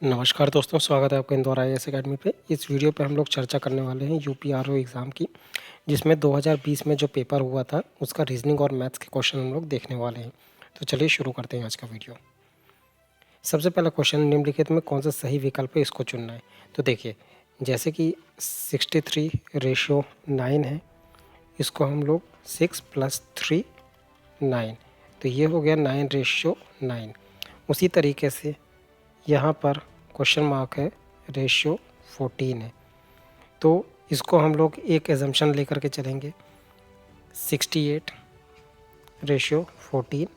नमस्कार दोस्तों, स्वागत है आपका इंदौर आईएएस अकेडमी पे। इस वीडियो पे हम लोग चर्चा करने वाले हैं यूपीआरओ एग्ज़ाम की, जिसमें 2020 में जो पेपर हुआ था उसका रीजनिंग और मैथ्स के क्वेश्चन हम लोग देखने वाले हैं। तो चलिए शुरू करते हैं आज का वीडियो। सबसे पहला क्वेश्चन, निम्नलिखित में कौन सा सही विकल्प है, इसको चुनना है। तो देखिए, जैसे कि 63:9 है, इसको हम लोग 6 + 3 9, तो ये हो गया 9:9। उसी तरीके से यहाँ पर क्वेश्चन मार्क है, रेशियो 14 है, तो इसको हम लोग एक एजम्पशन लेकर के चलेंगे। 68:14,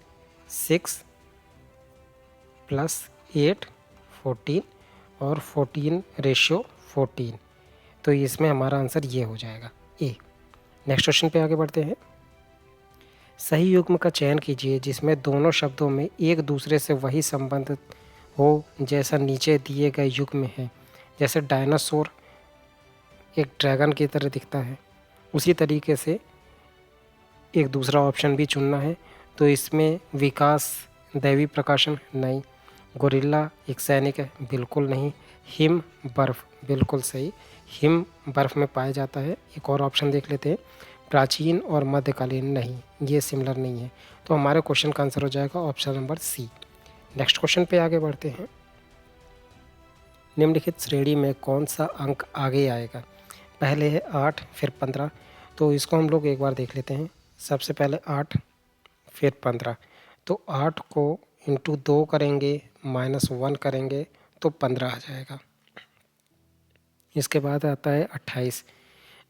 6 + 8 14 और 14:14, तो इसमें हमारा आंसर ये हो जाएगा ए। नेक्स्ट क्वेश्चन पे आगे बढ़ते हैं। सही युग्म का चयन कीजिए जिसमें दोनों शब्दों में एक दूसरे से वही संबंध हो जैसा नीचे दिए गए युग्म में है। जैसे डायनासोर एक ड्रैगन की तरह दिखता है, उसी तरीके से एक दूसरा ऑप्शन भी चुनना है। तो इसमें विकास दैवी प्रकाशन नहीं, गोरिल्ला एक सैनिक है बिल्कुल नहीं, हिम बर्फ़ बिल्कुल सही, हिम बर्फ़ में पाया जाता है। एक और ऑप्शन देख लेते हैं, प्राचीन और मध्यकालीन नहीं, ये सिमिलर नहीं है। तो हमारे क्वेश्चन का आंसर हो जाएगा option number C. Next question पे आगे बढ़ते हैं। निम्नलिखित श्रेणी में कौन सा अंक आगे आएगा। पहले है 8 फिर 15, तो इसको हम लोग एक बार देख लेते हैं। सबसे पहले 8 फिर 15, तो 8 को इंटू 2 करेंगे -1 करेंगे तो 15 आ जाएगा। इसके बाद आता है 28,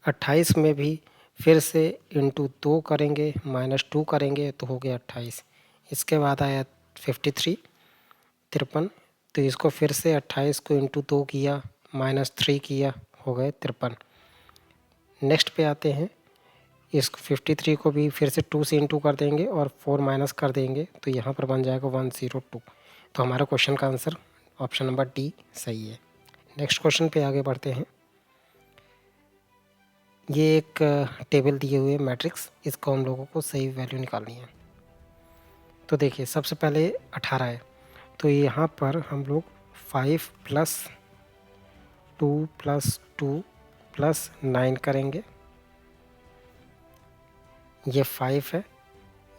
28 में भी फिर से इंटू 2 करेंगे -2 करेंगे तो हो गया 28। इसके बाद आया 53 53, तो इसको फिर से 28 को इंटू 2 किया -3 किया, हो गए 53। नेक्स्ट पे आते हैं, इसको 53 को भी फिर से 2 से इंटू कर देंगे और 4 माइनस कर देंगे, तो यहाँ पर बन जाएगा 102। तो हमारा क्वेश्चन का आंसर ऑप्शन नंबर डी सही है। नेक्स्ट क्वेश्चन पे आगे बढ़ते हैं। ये एक टेबल दिए हुए मैट्रिक्स, इसको हम लोगों को सही वैल्यू निकालनी है। तो देखिए, सबसे पहले 18 है, तो यहाँ पर हम लोग 5 + 2 + 2 + 9 करेंगे। ये 5 है,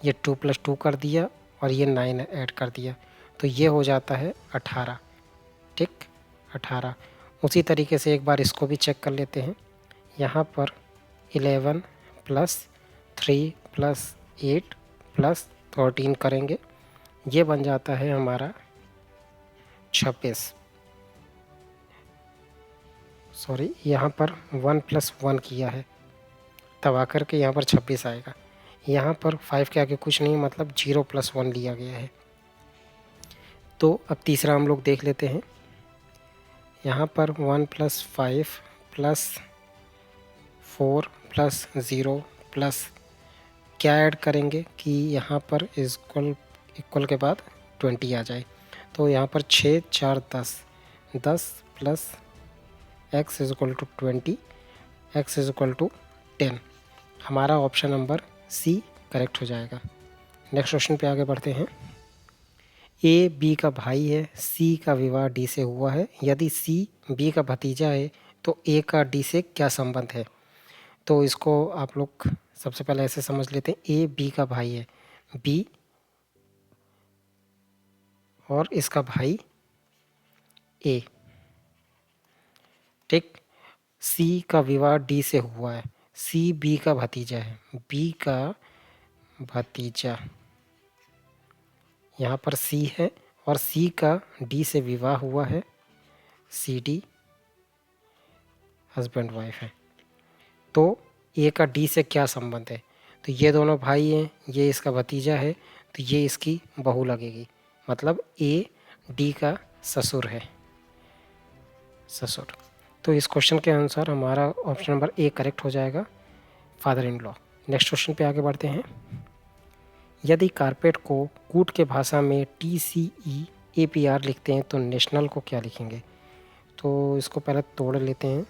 ये 2 + 2 कर दिया और ये 9 ऐड कर दिया, तो ये हो जाता है 18। ठीक, 18। उसी तरीके से एक बार इसको भी चेक कर लेते हैं। यहाँ पर 11 + 3 + 8 + 13 करेंगे, ये बन जाता है हमारा 26। सॉरी, यहाँ पर 1 + 1 किया है, तब आकर के यहाँ पर 26 आएगा। यहाँ पर 5 के आगे कुछ नहीं, मतलब 0 + 1 लिया गया है। तो अब तीसरा हम लोग देख लेते हैं। यहाँ पर 1 + 5 + 4 + 0 प्लस क्या ऐड करेंगे कि यहाँ पर इक्वल के बाद 20 आ जाए। तो यहाँ पर 6 4 10, 10 + x = 20, x = 10। हमारा ऑप्शन नंबर सी करेक्ट हो जाएगा। नेक्स्ट क्वेश्चन पे आगे बढ़ते हैं। ए बी का भाई है, सी का विवाह डी से हुआ है। यदि सी बी का भतीजा है तो ए का डी से क्या संबंध है। तो इसको आप लोग सबसे पहले ऐसे समझ लेते हैं, ए बी का भाई है, बी और इसका भाई ए। ठीक, सी का विवाह डी से हुआ है, सी बी का भतीजा है, बी का भतीजा, यहाँ पर सी है और सी का डी से विवाह हुआ है, सी डी हस्बैंड वाइफ है। तो ए का डी से क्या संबंध है। तो ये दोनों भाई हैं, ये इसका भतीजा है, तो ये इसकी बहू लगेगी, मतलब ए डी का ससुर है, ससुर। तो इस क्वेश्चन के अनुसार हमारा ऑप्शन नंबर ए करेक्ट हो जाएगा, father in law. Next question पे आगे बढ़ते हैं। यदि कारपेट को कूट के भाषा में TCEAPR लिखते हैं तो नेशनल को क्या लिखेंगे। तो इसको पहले तोड़ लेते हैं।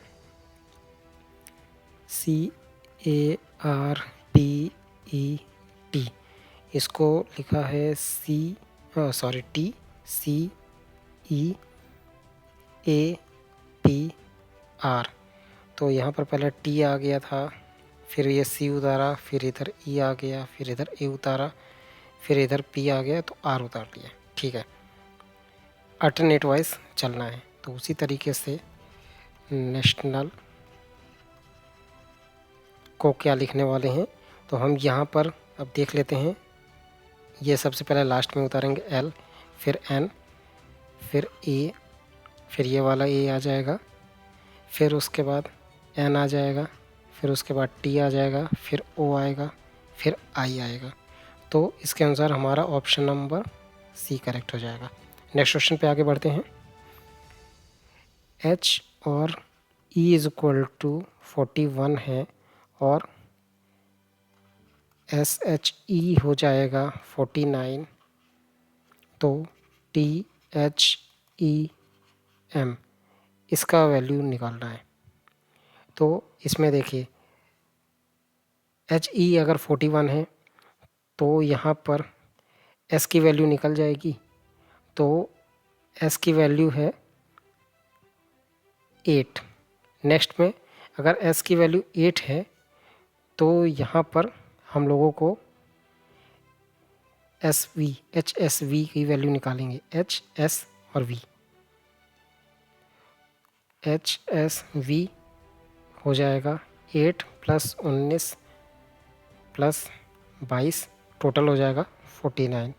CARPET, इसको लिखा है TCE APR। तो यहाँ पर पहले T आ गया था, फिर ये C उतारा, फिर इधर E आ गया, फिर इधर A उतारा, फिर इधर P आ गया तो R उतार लिया। ठीक है, अल्टरनेट वाइज चलना है। तो उसी तरीके से नेशनल को क्या लिखने वाले हैं, तो हम यहाँ पर अब देख लेते हैं। ये सबसे पहले लास्ट में उतारेंगे L, फिर N, फिर A, फिर ये वाला A आ जाएगा, फिर उसके बाद N आ जाएगा, फिर उसके बाद T आ जाएगा, फिर O आएगा, फिर I आएगा। तो इसके अनुसार हमारा ऑप्शन नंबर C करेक्ट हो जाएगा। नेक्स्ट क्वेश्चन पे आगे बढ़ते हैं। H और E इज इक्वल टू 41 है और SHE हो जाएगा 49। तो THEM इसका वैल्यू निकालना है। तो इसमें देखिए HE अगर 41 है तो यहाँ पर S की वैल्यू निकल जाएगी। तो S की वैल्यू है 8। नेक्स्ट में अगर S की वैल्यू 8 है तो यहाँ पर हम लोगों को HSV की वैल्यू निकालेंगे। HS और V, HSV हो जाएगा 8 + 19 + 22, टोटल हो जाएगा 49।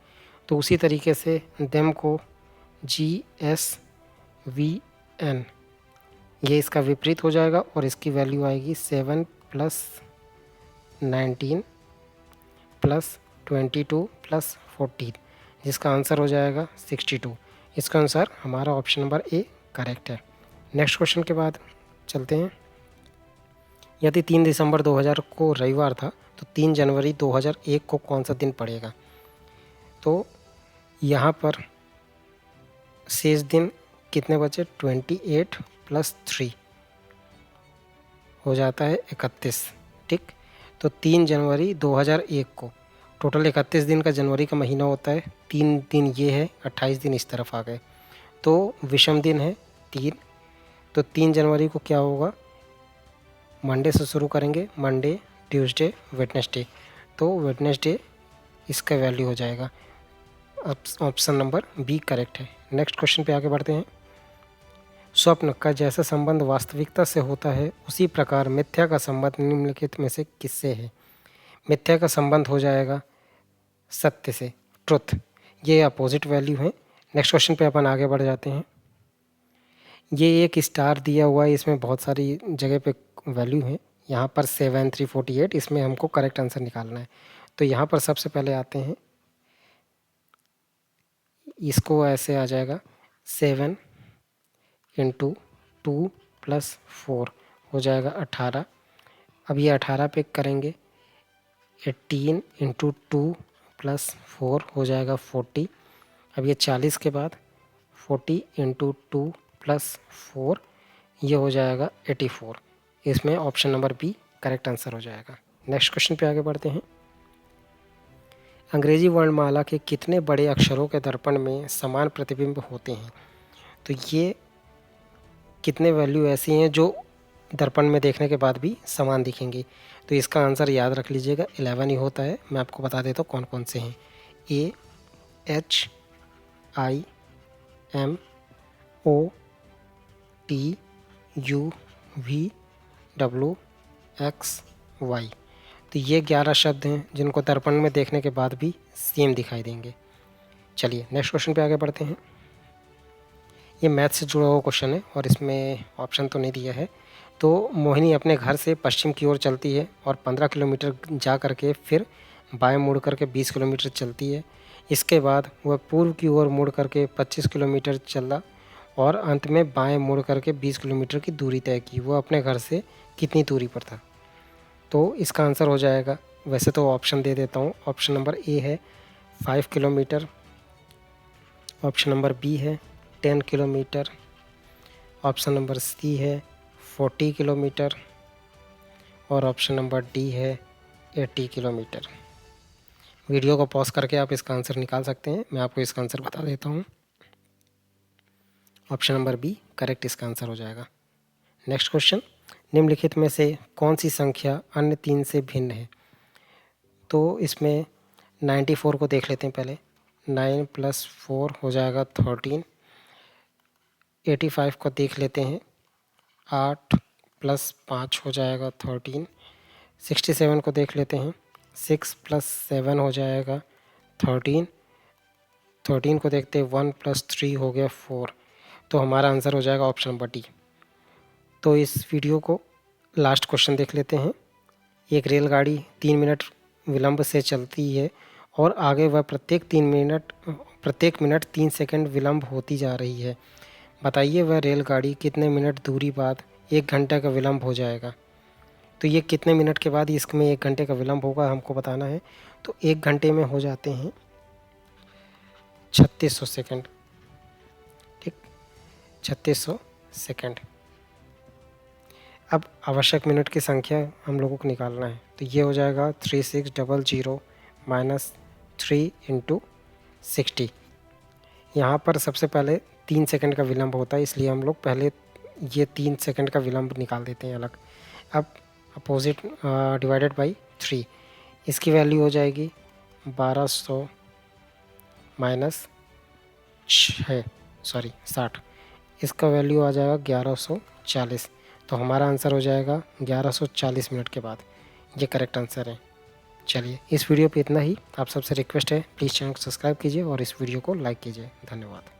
तो उसी तरीके से देम को GSVN ये इसका विपरीत हो जाएगा और इसकी वैल्यू आएगी 7 + 19 + 22 + 14, जिसका आंसर हो जाएगा 62। इसका आंसर हमारा ऑप्शन नंबर A करेक्ट है। नेक्स्ट क्वेश्चन के बाद चलते हैं। यदि 3 दिसंबर 2000 को रविवार था तो 3 जनवरी 2001 को कौन सा दिन पड़ेगा? तो यहाँ पर शेष दिन कितने बचे? 28 + 3 हो जाता है 31। ठीक, तो 3 जनवरी 2001 को, टोटल 31 दिन का जनवरी का महीना होता है। 3 दिन ये है, 28 दिन इस तरफ आ गए, तो विषम दिन है 3। तो 3 जनवरी को क्या होगा? मंडे से शुरू करेंगे, मंडे, ट्यूसडे, वेडनेसडे। तो वेडनेसडे इसका वैल्यू हो जाएगा। ऑप्शन नंबर बी करेक्ट है। नेक्स्ट क्वेश्चन पे आगे बढ़ते हैं। स्वप्न का जैसा संबंध वास्तविकता से होता है उसी प्रकार मिथ्या का संबंध निम्नलिखित में से किससे है? मिथ्या का संबंध हो जाएगा सत्य से, ट्रुथ। ये अपोजिट वैल्यू है। नेक्स्ट क्वेश्चन पे अपन आगे बढ़ जाते हैं। ये एक स्टार दिया हुआ है, इसमें बहुत सारी जगह पे वैल्यू है। यहाँ पर 7348, इसमें हमको करेक्ट आंसर निकालना है। तो यहाँ पर सबसे पहले आते हैं, इसको ऐसे आ जाएगा 7 × 2 + 4 हो जाएगा 18। अब ये 18 पे करेंगे, 18 × 2 + 4 हो जाएगा 40। अब ये 40 के बाद 40 × 2 + 4 ये हो जाएगा 84। इसमें option number B correct answer हो जाएगा। नेक्स्ट क्वेश्चन पे आगे बढ़ते हैं। अंग्रेजी वर्णमाला के कितने बड़े अक्षरों के दर्पण में समान प्रतिबिंब होते हैं? तो ये कितने वैल्यू ऐसी हैं जो दर्पण में देखने के बाद भी समान दिखेंगी? तो इसका आंसर याद रख लीजिएगा, 11 ही होता है। मैं आपको बता देता हूँ कौन कौन से हैं। AHIMOTUVWXY। तो ये 11 शब्द हैं जिनको दर्पण में देखने के बाद भी सेम दिखाई देंगे। चलिए नेक्स्ट क्वेश्चन पे आगे बढ़ते हैं। ये मैथ से जुड़ा हुआ क्वेश्चन है और इसमें ऑप्शन तो नहीं दिया है। तो मोहिनी अपने घर से पश्चिम की ओर चलती है और 15 किलोमीटर जा कर के फिर बाएं मुड़ करके 20 किलोमीटर चलती है। इसके बाद वह पूर्व की ओर मुड़ करके 25 किलोमीटर चला और अंत में बाएं मुड़ करके 20 किलोमीटर की दूरी तय की। वह अपने घर से कितनी दूरी पर था? तो इसका आंसर हो जाएगा, वैसे तो ऑप्शन दे देता हूँ। ऑप्शन नंबर ए है 5 किलोमीटर, ऑप्शन नंबर बी है 10 किलोमीटर, ऑप्शन नंबर सी है 40 किलोमीटर और ऑप्शन नंबर डी है 80 किलोमीटर। वीडियो को पॉज करके आप इसका आंसर निकाल सकते हैं। मैं आपको इसका आंसर बता देता हूँ। ऑप्शन नंबर बी करेक्ट इसका आंसर हो जाएगा। नेक्स्ट क्वेश्चन, निम्नलिखित में से कौन सी संख्या अन्य 3 से भिन्न है? तो इसमें 94 को देख लेते हैं पहले। 9 + 4 हो जाएगा 13। 85 को देख लेते हैं। 8 + 5 हो जाएगा 13। 67 को देख लेते हैं। 6 + 7 हो जाएगा 13। 13 को देखते हैं। 1 + 3 हो गया 4। तो हमारा आंसर हो जाएगा ऑप्शन नंबर डी। तो इस वीडियो को लास्ट क्वेश्चन देख लेते हैं। एक रेलगाड़ी 3 मिनट विलंब से चलती है और आगे वह प्रत्येक मिनट 3 सेकंड विलंब होती जा रही है। बताइए वह रेलगाड़ी कितने मिनट दूरी बाद 1 घंटे का विलंब हो जाएगा? तो ये कितने मिनट के बाद इसमें 1 घंटे का विलंब होगा हमको बताना है। तो 1 घंटे में हो जाते हैं 3600 सेकंड। ठीक, 3600 सेकंड। अब आवश्यक मिनट की संख्या हम लोगों को निकालना है। तो ये हो जाएगा 3600 माइनस 3 × 60। यहाँ पर सबसे पहले 3 सेकंड का विलंब होता है, इसलिए हम लोग पहले ये 3 सेकंड का विलंब निकाल देते हैं अलग। अब अपोजिट डिवाइडेड बाई 3, इसकी वैल्यू हो जाएगी 1200 माइनस 60। इसका वैल्यू आ जाएगा 1140। तो हमारा आंसर हो जाएगा 1140 मिनट के बाद। ये करेक्ट आंसर है। चलिए, इस वीडियो पे इतना ही। आप सबसे रिक्वेस्ट है प्लीज़ चैनल को सब्सक्राइब कीजिए और इस वीडियो को लाइक कीजिए। धन्यवाद।